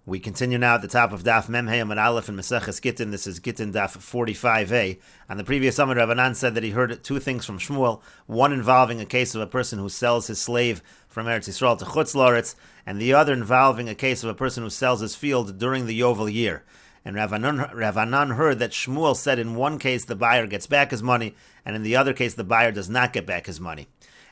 We continue now at the top of Daf Memhei Amud Aleph in Meseches Gittin. This is Gittin Daf 45a. On the previous Amud, Rabbanan said that he heard two things from Shmuel, one involving a case of a person who sells his slave from Eretz Yisrael to Chutz La'aretz, and the other involving a case of a person who sells his field during the Yovel year. And Rabbanan heard that Shmuel said in one case the buyer gets back his money, and in the other case the buyer does not get back his money.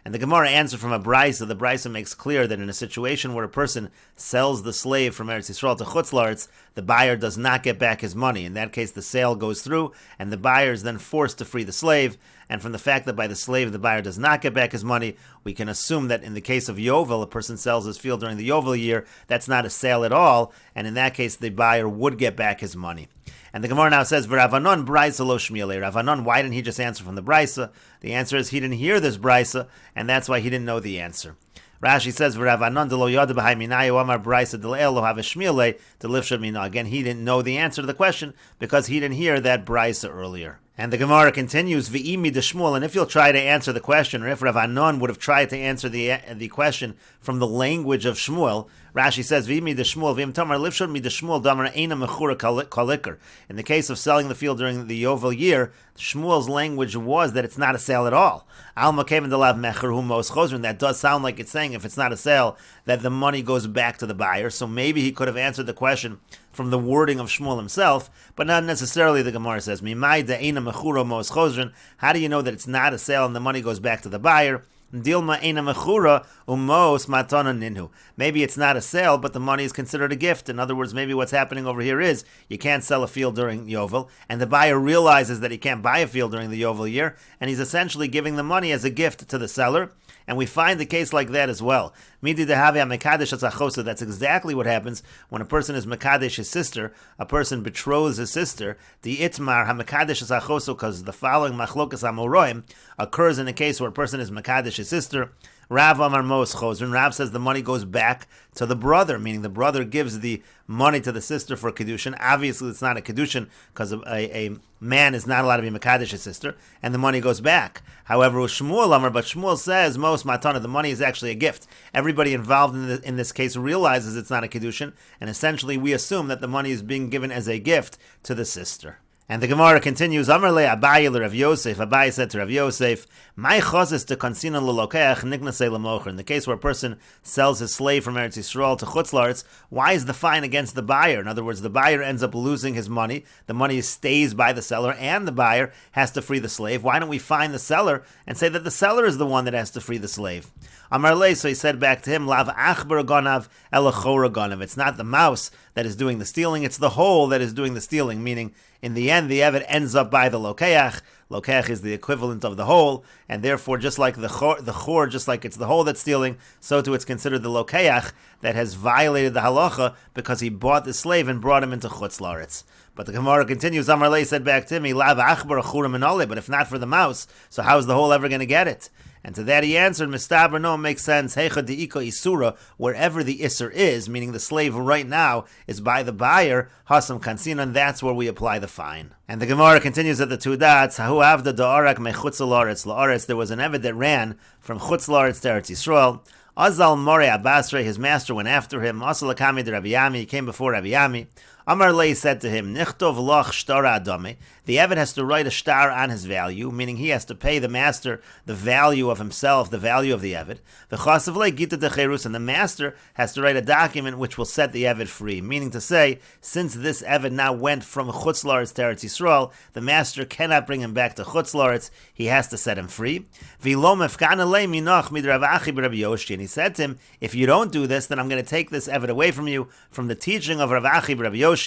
And the Gemara answered from a brisa. The brisa makes clear that in a situation where a person sells the slave from Eretz Yisrael to Chutz La'aretz, the buyer does not get back his money. In that case, the sale goes through, and the buyer is then forced to free the slave. And from the fact that by the slave the buyer does not get back his money, we can assume that in the case of Yovel, a person sells his field during the Yovel year, that's not a sale at all, and in that case the buyer would get back his money. And the Gemara now says, "V'Ravanon brisa lo shmiele." Ravanon, why didn't he just answer from the brisa? The answer is he didn't hear this brisa, and that's why he didn't know the answer. Rashi says, "V'Ravanon delo yada b'hai minayu amar brisa del'el lo have shmiele delifshad mina." Again, he didn't know the answer to the question because he didn't hear that brisa earlier. And the Gemara continues, "V'imi de Shmuel," and if you'll try to answer the question, or if Ravanon would have tried to answer the question from the language of Shmuel, Rashi says, "V'imi de Shmuel v'im tamar lifshod mi de Shmuel damar eina mechura kalikar." In the case of selling the field during the Yovel year, Shmuel's language was that it's not a sale at all. Alma kevin delav mecher hu mos chosrin. That does sound like it's saying if it's not a sale, that the money goes back to the buyer. So maybe he could have answered the question from the wording of Shmuel himself, but not necessarily. The Gemara says, "Mimai de'ena mechura mos chosrin." How do you know that it's not a sale and the money goes back to the buyer? Dilma ena mechura umos matana ninhu. Maybe it's not a sale, but the money is considered a gift. In other words, maybe what's happening over here is you can't sell a field during Yovel, and the buyer realizes that he can't buy a field during the Yovel year, and he's essentially giving the money as a gift to the seller. And we find the case like that as well. Midi dehavia mekadesh atzachosa. That's exactly what happens when a person is mekadesh his sister. A person betroths his sister. The itmar hamekadesh atzachosa, because the following machlokas amoroim occurs in a case where a person is mekadesh his sister. Rav Amar Mos Chosrin. Rav says the money goes back to the brother, meaning the brother gives the money to the sister for Kedushin. Obviously, it's not a Kedushin because a man is not allowed to be Mekadesh his sister, and the money goes back. However, Shmuel Amar, but Shmuel says, Mos Matana, the money is actually a gift. Everybody involved in this case realizes it's not a Kedushin, and essentially we assume that the money is being given as a gift to the sister. And the Gemara continues, Amar le Abaye le Rav Yosef. Abaye said to Rav Yosef, "My chazis to konsinan lelokeach niknasei lemocher." In the case where a person sells his slave from Eretz Yisrael to Chutz La'aretz, why is the fine against the buyer? In other words, the buyer ends up losing his money. The money stays by the seller, and the buyer has to free the slave. Why don't we fine the seller and say that the seller is the one that has to free the slave? Amar le, so he said back to him, Lav achbar ganav elachora ganav. It's not the mouse that is doing the stealing, it's the hole that is doing the stealing, meaning in the end, the evet ends up by the lokeach. Lokeach is the equivalent of the hole, and therefore, just like the chor, just like it's the hole that's stealing, so too it's considered the lokeach that has violated the halacha because he bought the slave and brought him into Chutz La'aretz. But the Gemara continues, Amar le said back to me, Lav achbar achura minole, but if not for the mouse, so how is the hole ever going to get it? And to that he answered, Mistaber, no, it makes sense. Heicha de'ika isura, wherever the isser is, meaning the slave right now is by the buyer, hasam kansina, and that's where we apply the fine. And the Gemara continues at the two dots, Hahu avda da'arak mechutz la'aretz. There was an eved that ran from Chutz La'aretz to Eretz Yisrael. Azal More Abasre, his master went after him. Asal Akami de Rabbi Yami, he came before Rabbi Yami. Amar Lei said to him, Nichtov loch shtara adame. The Eved has to write a star on his value, meaning he has to pay the master the value of himself, the value of the Eved. V'chasav lei gita de cherus, and the master has to write a document which will set the Eved free. Meaning to say, since this Eved now went from Chutz La'aretz to Eretz Yisrael, the master cannot bring him back to Chutz La'aretz. He has to set him free. V'lo mefkana lei minoch mid Rav Achi b'Rav Yoshi, and he said to him, if you don't do this, then I'm going to take this Eved away from you, from the teaching of Rav Achi b'Rav Yoshi.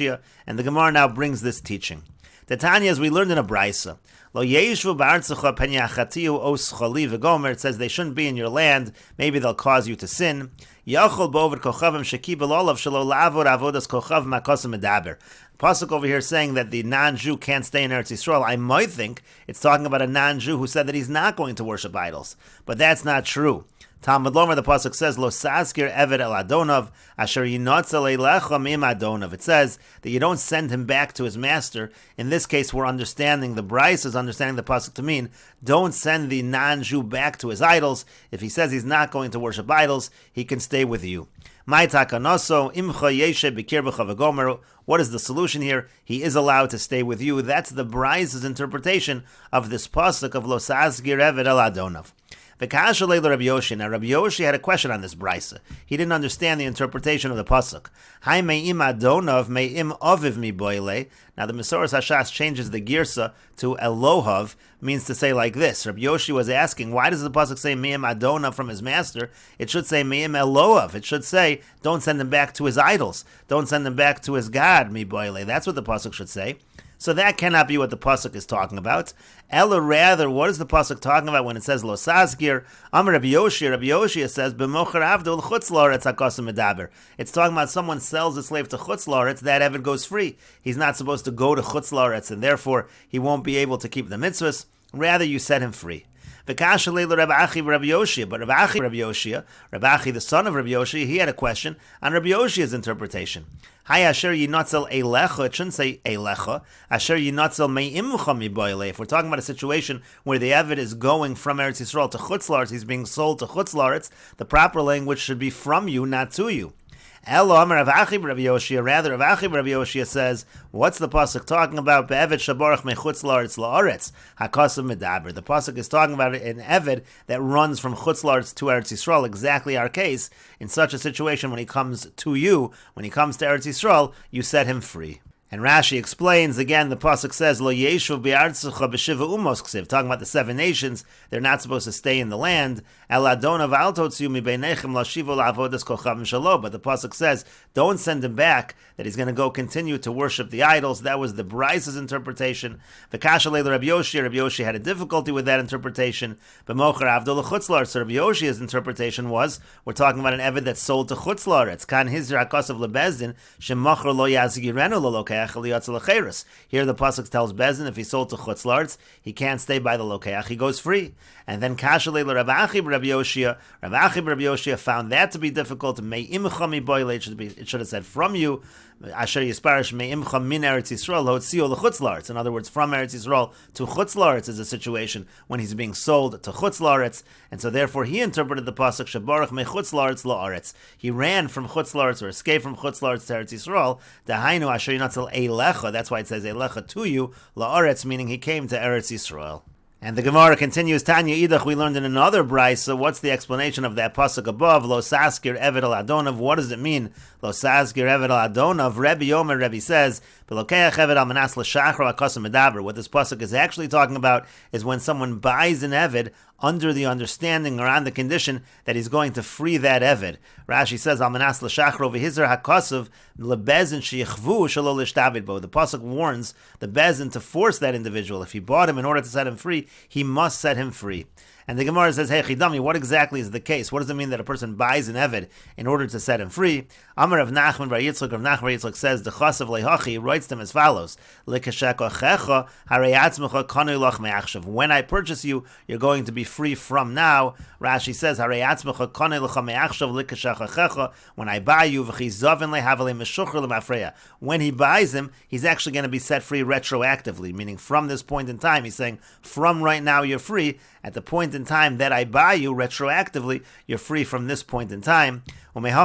And the Gemara now brings this teaching. The Tanya, as we learned in a brisa, Lo yeshu ba'artzecha pen yachatiu os choli v'gomer. It says they shouldn't be in your land. Maybe they'll cause you to sin. Yachol bo'over kochavim shekibel olav shelo la'avod avodas kochav makosim medaber. Pasuk over here saying that the non-Jew can't stay in Eretz Yisrael. I might think it's talking about a non-Jew who said that he's not going to worship idols, but that's not true. Talmud Lomer, the pasuk says, "Lo saskir eved el adonov asher yinotzel eilecha mim adonov." It says that you don't send him back to his master. In this case, we're understanding the Bryce is understanding the pasuk to mean don't send the non-Jew back to his idols. If he says he's not going to worship idols, he can stay with you. What is the solution here? He is allowed to stay with you. That's the Braisa's interpretation of this pasuk of Lo Sasgir Eved El Adonav. Rabbi Yoshi. Now, Rabbi Yoshi had a question on this brisa. He didn't understand the interpretation of the pasuk. Hai me'im adonav me'im aviv mi boile. Now, the Mesoras Hashas changes the girsa to Elohav, means to say like this. Rabbi Yoshi was asking, why does the pasuk say me'im adonav from his master? It should say me'im Elohav. It should say, don't send him back to his idols. Don't send him back to his God, mi boile. That's what the pasuk should say. So that cannot be what the pasuk is talking about. Ella, rather, what is the pasuk talking about when it says lo sasgir? Amar Rabbi Yoshi. Rabbi Yoshi says b'mocher avdol chutz la'aretz hakosim medaber. It's talking about someone sells a slave to chutz la'aretz, that eved goes free. He's not supposed to go to chutz la'aretz, and therefore he won't be able to keep the mitzvahs. Rather, you set him free. But Rabbi Achi, Rabbi Achi, the son of Rabbi Yoshi, he had a question on Rabbi Yoshi's interpretation. Hi asher yinatzel elecha. It shouldn't say elecha. Asher yinatzel me'imcha mi boile. If we're talking about a situation where the eved is going from Eretz Yisrael to Chutz La'aretz, he's being sold to Chutz La'aretz, the proper language should be from you, not to you. Elo Amar Rav Achi Rabbi Yoshia. Rather, Rav Achi Rabbi Yoshia says, what's the pasuk talking about? Be'eved shabarach mechutz la'aretz la'aretz hakasav medaber. The pasuk is talking about an eved that runs from chutz la'aretz to Eretz Yisrael. Exactly our case. In such a situation, when he comes to you, when he comes to Eretz Yisrael, you set him free. And Rashi explains, again, the pasuk says, Lo yeshuv bi'artzecha b'shiva umos ksiv, talking about the 7 nations, they're not supposed to stay in the land. El adonav al totziu mi beinechem lashivu la'avodas kochavim shalom. But the pasuk says, don't send him back, that he's going to go continue to worship the idols. That was the Braisa's interpretation. V'kasha leil Rabbi Yoshi had a difficulty with that interpretation. B'mocher avdol l'chutz la'aretz. So Rabbi Yoshi's interpretation was, we're talking about an eved that's sold to chutz la'aretz. Kan hizir hakasav lebezdin, shemocher lo yazgirenu lo here the pasuk tells Bezin if he's sold to Chutz La'aretz, he can't stay by the lokeach, he goes free. And then Kasha Leila Rav Achi Rabbi Yoshia found that to be difficult. It should have said from you. Asher Yisparish Me'imcha Min Eretz Yisrael Hotzio L'Chutz La'aretz. In other words, from Eretz Yisrael to Chutz La'aretz is a situation when he's being sold to Chutz La'aretz, and so therefore he interpreted the pasuk Shabarach Mechutz La'aretz La'aretz. He ran from Chutz La'aretz or escaped from Chutz La'aretz to Eretz Yisrael. Dahainu Asher Yinatzel Eilecha. That's why it says Eilecha to you La'aretz, meaning he came to Eretz Yisrael. And the Gemara continues, Tanya Idach, we learned in another brisa, what's the explanation of that pasuk above, Lo Saskir Eved El Adonav, what does it mean, Lo Saskir Eved El Adonav? Rebbe says, Belokeach Eved Al Manas L'Shachro HaKosem Medaber. What this pasuk is actually talking about is when someone buys an Eved under the understanding or on the condition that he's going to free that Eved. Rashi says, Al Manas L'Shachro V'Hizr HaKosev Lebezin Sheyichvu Shelo L'Shtavid Bo. The pasuk warns the Bezin to force that individual. If he bought him in order to set him free, he must set him free. And the Gemara says, hey, Chidami, what exactly is the case? What does it mean that a person buys an Eved in order to set him free? Amar of Nachman Bar Yitzchak, Rav Nachman Bar Yitzchak says, the Chasav Lehachi, he writes them as follows, Lekashakochecha, Hareyatzmecha Kanu Lach Me'achshav. When I purchase you, you're going to be free from now. Rashi says, Hareyatzmecha Kanu Lach Me'achshav, Lekashakochecha, when I buy you, V'chizovin Lehavale Meshucher Lemafreya. When he buys him, he's actually going to be set free retroactively, meaning from this point in time. He's saying, from right now you're free. At the point in time that I buy you, retroactively, you're free from this point in time. It's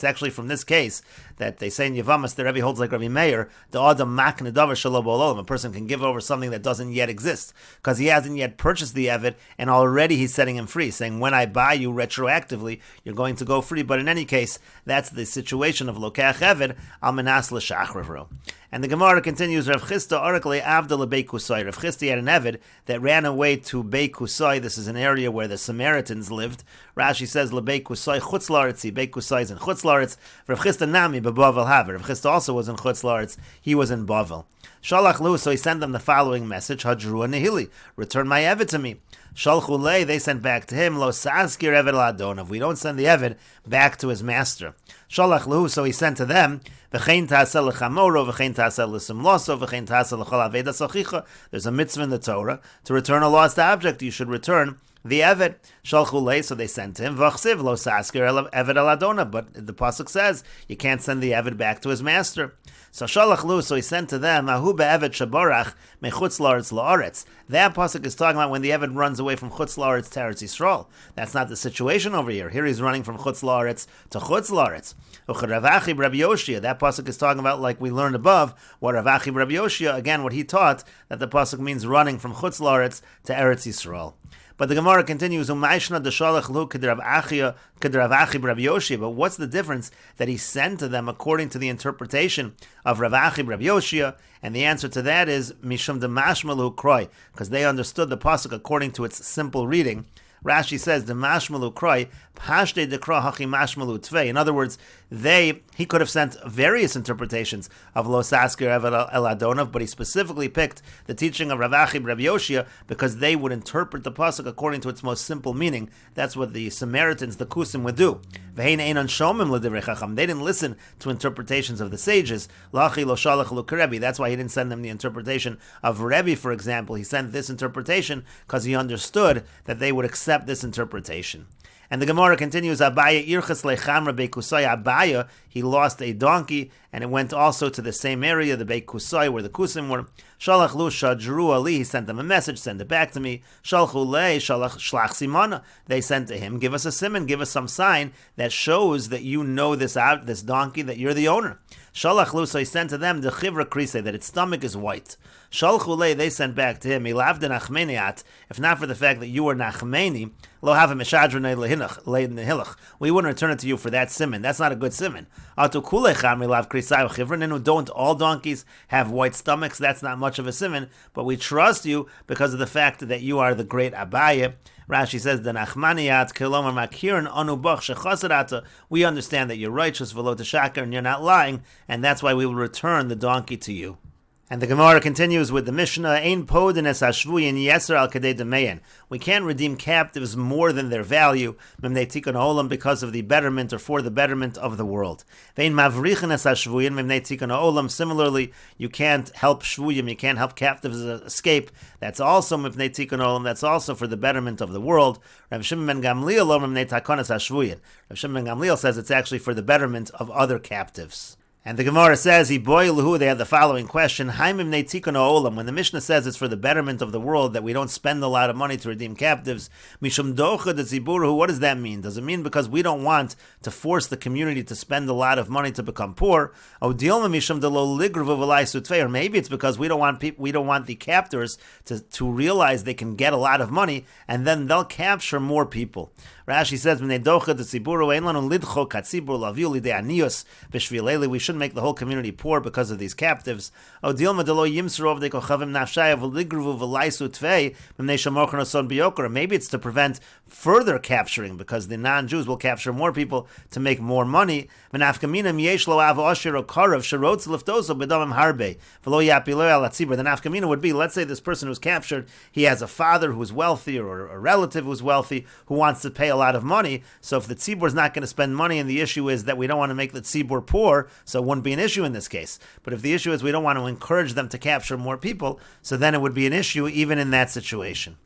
actually from this case that they say in Yavamas, the Rebbe holds like Rabbi Meir, a person can give over something that doesn't yet exist, because he hasn't yet purchased the Eved, and already he's setting him free, saying, when I buy you retroactively, you're going to go free. But in any case, that's the situation of Lokach Eved, al Menas L'Shachravro. And the Gemara continues, Rav Chisda Orakle Avdala Bei Kusai. Rav Chisda had an Eved that ran away to Bei Kusai. This is an area where the Samaritans lived. Rashi says, Lebei Kusai Chutz La'aretz. Bei Kusai is in Chutz La'aretz. Rav Chisda Nami Bebavel Haver. Rav Chisda also was in Chutz La'aretz. He was in Bavel. Shalach Lu, so he sent them the following message, Hadrua Nehili, return my Eved to me. Shalchu Lei, they sent back to him, Lo Saskir Eved L'Adonav. We don't send the Eved back to his master. Shalach Lu, so he sent to them, V'chein ta'aseh l'chamoro, v'chein ta'aseh l'simloso, v'chein ta'aseh l'chol aveda sochicha. There's a mitzvah in the Torah. To return a lost object, you should return the Eved. Shalchu lei, so they sent him. V'chsiv lo saskir Eved al Adona, but the pasuk says you can't send the Eved back to his master. So shalach lu, so he sent to them, Ahu be'Eved shaborach mechutz la'aretz la'aretz. That pasuk is talking about when the Eved runs away from chutz la'aretz to Eretz Yisrael. That's not the situation over here. Here he's running from chutz la'aretz to chutz la'aretz. Ucharavachi Rabbi Yoshia, that pasuk is talking about, like we learned above, what Ravachi Rabbi Yoshia, again, what he taught, that the pasuk means running from chutz la'aretz to Eretz Yisrael. But the Gemara continues, but what's the difference that he sent to them according to the interpretation of Rav Achi Rabbi Yoshia? And the answer to that is Mishum de Mashmalu Kroi, because they understood the pasuk according to its simple reading. Rashi says, the mashmalu kroi, pashte dekra hachi mashmalu tvei. In other words, he could have sent various interpretations of Lo Saskir Eved El Adonov, but he specifically picked the teaching of Rav Achi Rabbi Yoshia because they would interpret the pasuk according to its most simple meaning. That's what the Samaritans, the Kusim, would do. They didn't listen to interpretations of the sages. That's why he didn't send them the interpretation of Rebbe, for example. He sent this interpretation because he understood that they would accept this interpretation. And the Gemara continues, Abaya irchas lechamra beikusai. Abaya, he lost a donkey, and it went also to the same area, the beikusai, where the kusim were. Shalach lu shadru ali, he sent them a message, send it back to me. Shalchu lei shalach shlach simana, they sent to him, give us a simon, give us some sign that shows that you know this donkey, that you're the owner. Shalach lu, so he sent to them the chivra krise, that its stomach is white. Shalchu lei, they sent back to him, ilav de nachmeniat, if not for the fact that you were nachmeni, lo have a meshadrene lehilach, we wouldn't return it to you for that simon. That's not a good simon. Atu kulecham ilav krisai chivra, don't all donkeys have white stomachs? That's not much of a simon, but we trust you because of the fact that you are the great Abaya. Rashi says, "The nachmaniyat kilomar makirin anubach shechasarata." We understand that you're righteous, v'lo teshakar, and you're not lying, and that's why we will return the donkey to you. And the Gemara continues with the Mishnah, Ein podin es hashvuyin yeser al kadei demeyin. We can't redeem captives more than their value, memnei tikun ha'olam, because of the betterment or for the betterment of the world. Vein mavrichin es hashvuyin memnei tikun ha'olam. Similarly, you can't help shvuyim, you can't help captives escape. That's also memnei tikun ha'olam, that's also for the betterment of the world. Rav Shimon ben Gamliel lo memnei takon es hashvuyin. Rav Shimon ben Gamliel says it's actually for the betterment of other captives. And the Gemara says, they have the following question, when the Mishnah says it's for the betterment of the world, that we don't spend a lot of money to redeem captives, what does that mean? Does it mean because we don't want to force the community to spend a lot of money to become poor? Or maybe it's because we don't want the captors to realize they can get a lot of money, and then they'll capture more people. Rashi says, we shouldn't make the whole community poor because of these captives. Or maybe it's to prevent further capturing, because the non-Jews will capture more people to make more money. The nafkamina would be, let's say this person who's captured, he has a father who's wealthy or a relative who's wealthy who wants to pay a lot of money. So if the tzibur is not going to spend money, and the issue is that we don't want to make the tzibur poor, so it wouldn't be an issue in this case. But if the issue is we don't want to encourage them to capture more people, so then it would be an issue even in that situation.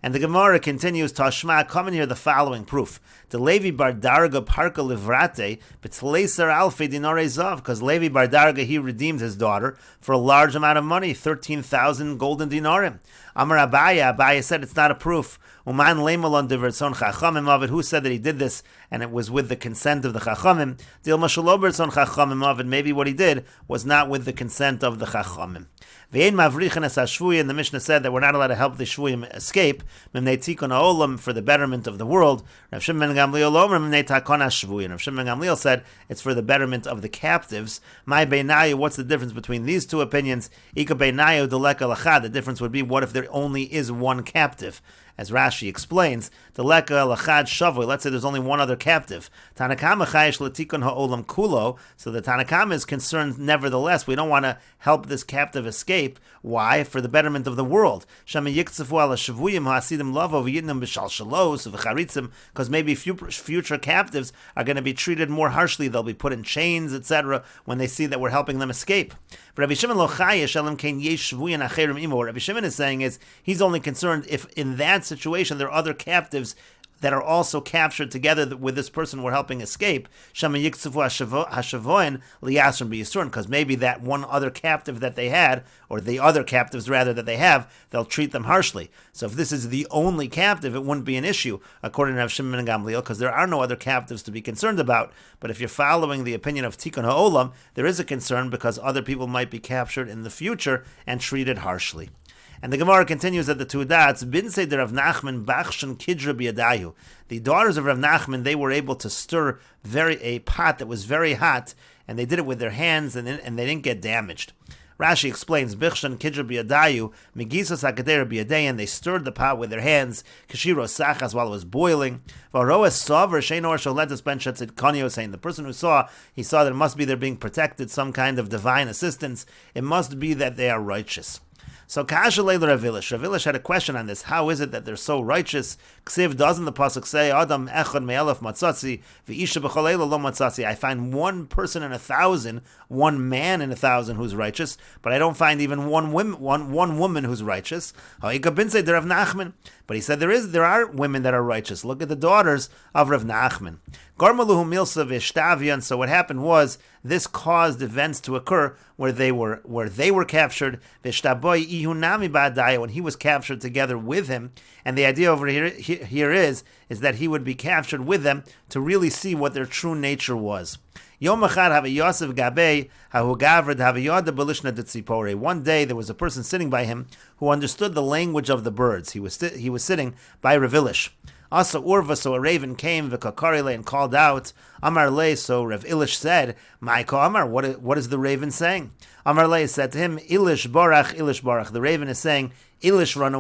And the Gemara continues, Tashma, come in here the following proof. The Levi bar Darga parka livrate, b'tleiser alfe dinare zav, because Levi bar Darga, he redeemed his daughter for a large amount of money, 13,000 golden dinarim. Amar Abaya said it's not a proof. Uman leimalon diverson chachamim of it. Who said that he did this and it was with the consent of the chachamim? Dil mashaloberson chachamim of it. Maybe what he did was not with the consent of the chachamim. Ve'ein mavrichin es hashvuyim. The Mishnah said that we're not allowed to help the shvuyim escape. Memnei tikun ha'olam, for the betterment of the world. Rav Shimon ben Gamliel omer memnei takon hashvuyim. Rav Shimon ben Gamliel said it's for the betterment of the captives. My beinayu. What's the difference between these two opinions? Ika beinayu deleka lachad. The difference would be, what if there only is one captive? As Rashi explains, the leka lachad shavui. Let's say there's only one other captive. Tanakama chayish letikun ha'olam kulo. So the Tanakama is concerned, nevertheless, we don't want to help this captive escape. Why? For the betterment of the world. Shama yiktzafu ala shavuyim ha'asidim lavo v'yidnam b'shal shalos v'charitzim. Because maybe future captives are going to be treated more harshly. They'll be put in chains, etc., when they see that we're helping them escape. But Rabbi Shimon lo chayish elam kein yesh shvuyin acherim imo. What Rabbi Shimon is saying is he's only concerned if in that that situation, there are other captives that are also captured together with this person we're helping escape, because maybe that one other captive that they had, or the other captives rather that they have, they'll treat them harshly. So if this is the only captive, it wouldn't be an issue, according to Rav Shimon and Gamliel, because there are no other captives to be concerned about. But if you're following the opinion of Tikkun HaOlam, there is a concern because other people might be captured in the future and treated harshly. And the Gemara continues at the two dots, Bin Seder Rav Nachman Bachshan Kidra B'Yadayu. The daughters of Rav Nachman, they were able to stir a pot that was very hot, and they did it with their hands, and they didn't get damaged. Rashi explains, Bichshan Kidra B'Yadayu, Megisas HaKader B'Yadayu, and they stirred the pot with their hands, Kashiro Sachas, while it was boiling. Varoas Savar Sheinor Sholetus Ben Shetzit Konyo, saying the person who saw that it must be they're being protected, some kind of divine assistance. It must be that they are righteous. So Kasha Leila Rav Ilish had a question on this. How is it that they're so righteous? Ksiv, doesn't the pasuk say, Adam echad me'elef matzatzi, v'isha b'choleila lo matzatzi? I find one person in 1,000, one man in 1,000 who's righteous, but I don't find even one woman who's righteous. Ha'ika bin Seder Rav Nachman. But he said there are women that are righteous. Look at the daughters of Rav Nachman. Garmaluhu milsa v'ishtavian. So what happened was this caused events to occur where they were captured. V'ishtaboy ihunami ba'adaya, when he was captured together with him. And the idea over here is that he would be captured with them to really see what their true nature was. One day there was a person sitting by him who understood the language of the birds. He was sitting by Rav Ilish. Asa Urva, so a raven came, v'kakarile, and called out. Amar le, so Rav Ilish said, Ma'ika Amar, what is the raven saying? Amar le said to him, Ilish barach, Ilish barach. The raven is saying, Ilish run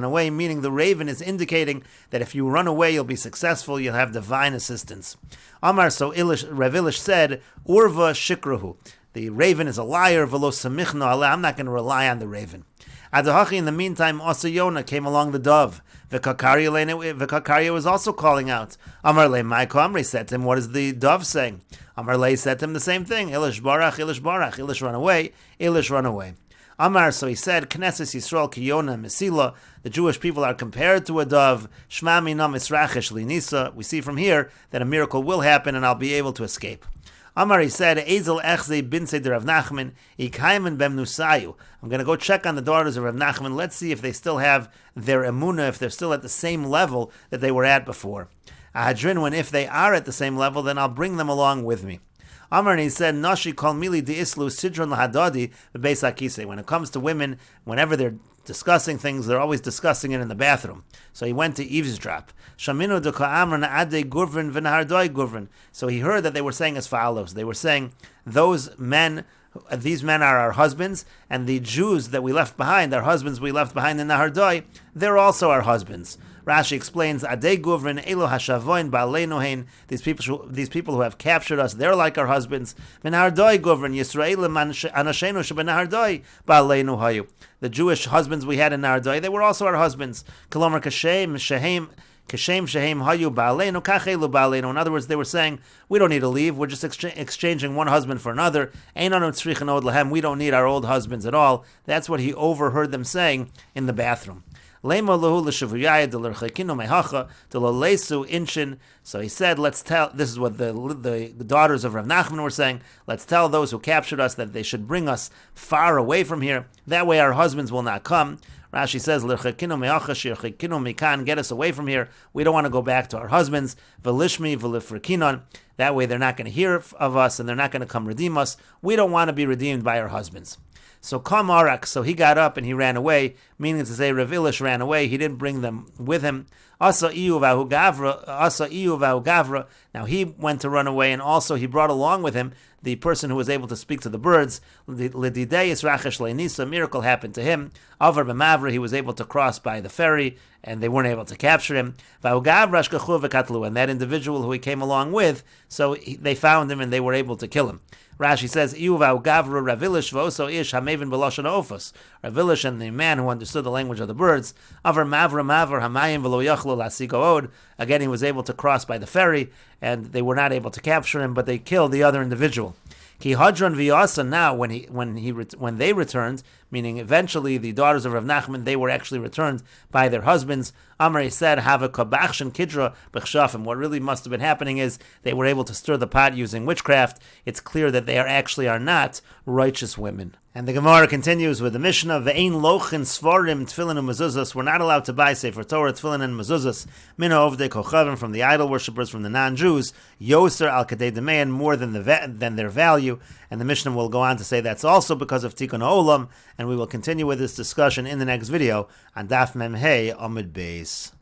away, meaning the raven is indicating that if you run away, you'll be successful, you'll have divine assistance. Amar, so Rav Ilish said, Urva shikrahu. The raven is a liar, v'lo samichna aleh. I'm not going to rely on the raven. Adahachi, in the meantime, Asa Yonah came along the dove. V'kakaria was also calling out. Amar le Ma'ika Amri said to him, what is the dove saying? Amar le said to him the same thing. Ilish barach, Ilish run away, Ilish run away. Amar, so he said, Knesset Yisrael Kiyona Mesila, the Jewish people are compared to a dove. Shma mina misrachesh linisa. We see from here that a miracle will happen and I'll be able to escape. Amar, he said, Ezel echze bin seder Rav Nachman, ikaimen bem nusayu. I'm going to go check on the daughters of Rav Nachman. Let's see if they still have their emunah, if they're still at the same level that they were at before. Ahadrin, when if they are at the same level, then I'll bring them along with me. Amar, and he said, Nashi kol mili di islu sidron lahadadi bebeis hakise. When it comes to women, whenever they're discussing things, they're always discussing it in the bathroom. So he went to eavesdrop. Shaminu de ka'amran ade gurvin v'nahardoi gurvin. So he heard that they were saying as follows. They were saying, these men are our husbands, and the Jews that we left behind, our husbands we left behind in Nahardoi, they're also our husbands. Rashi explains, Adei Guvrin, Elo Hashavoin, Ba'aleinohein, these people who have captured us, they're like our husbands. Menahardoi Guvrin, Yisrael Anashenu Shebenahardoi, Ba'aleinohayu. The Jewish husbands we had in Nahardoi, they were also our husbands. Kolomar Kashem, Shehem Hayu Ba'aleinu, Kachelu Ba'aleinu. In other words, they were saying, we don't need to leave, we're just exchanging one husband for another. Ein anu tzrichen od lahem, we don't need our old husbands at all. That's what he overheard them saying in the bathroom. So he said, let's tell, this is what the daughters of Rav Nachman were saying, let's tell those who captured us that they should bring us far away from here. That way our husbands will not come. Rashi says, get us away from here. We don't want to go back to our husbands. That way they're not going to hear of us and they're not going to come redeem us. We don't want to be redeemed by our husbands. So Kamarak, so he got up and he ran away, meaning to say Rav Ilish ran away. He didn't bring them with him. Asa iyu vahu gavra. Now he went to run away, and also he brought along with him the person who was able to speak to the birds. L'dideis rachesh le'nisa, a miracle happened to him. Avar b'mavra, he was able to cross by the ferry, and they weren't able to capture him. Vahu gavra shkachu v'katlu, and that individual who he came along with, so they found him and they were able to kill him. Rashi says, Iuvahu Gavra Rav Ilish v'oso ish hamevin b'loshen ofos. Rav Ilish and the man who understood the language of the birds. Avar mavra hamayim v'lo yachlo lasigo od. Again, he was able to cross by the ferry, and they were not able to capture him, but they killed the other individual. Ki hadron v'yasa, now when they returned, meaning eventually the daughters of Rav Nachman, they were actually returned by their husbands. Amrei said, have a kabachshin kidra b'chshafim. What really must have been happening is they were able to stir the pot using witchcraft. It's clear that they are not righteous women. And the Gemara continues with the Mishnah, Ve'ein lochin svarim tefillin and mezuzos. We're not allowed to buy Sefer Torah, tefillin and mezuzos, mina ovdei kochavim, from the idol worshippers, from the non-Jews, yoser al kadei demein, more than their value. And the Mishnah will go on to say that's also because of Tikkun Olam, and we will continue with this discussion in the next video on Daf Mem Hey Amud Beis.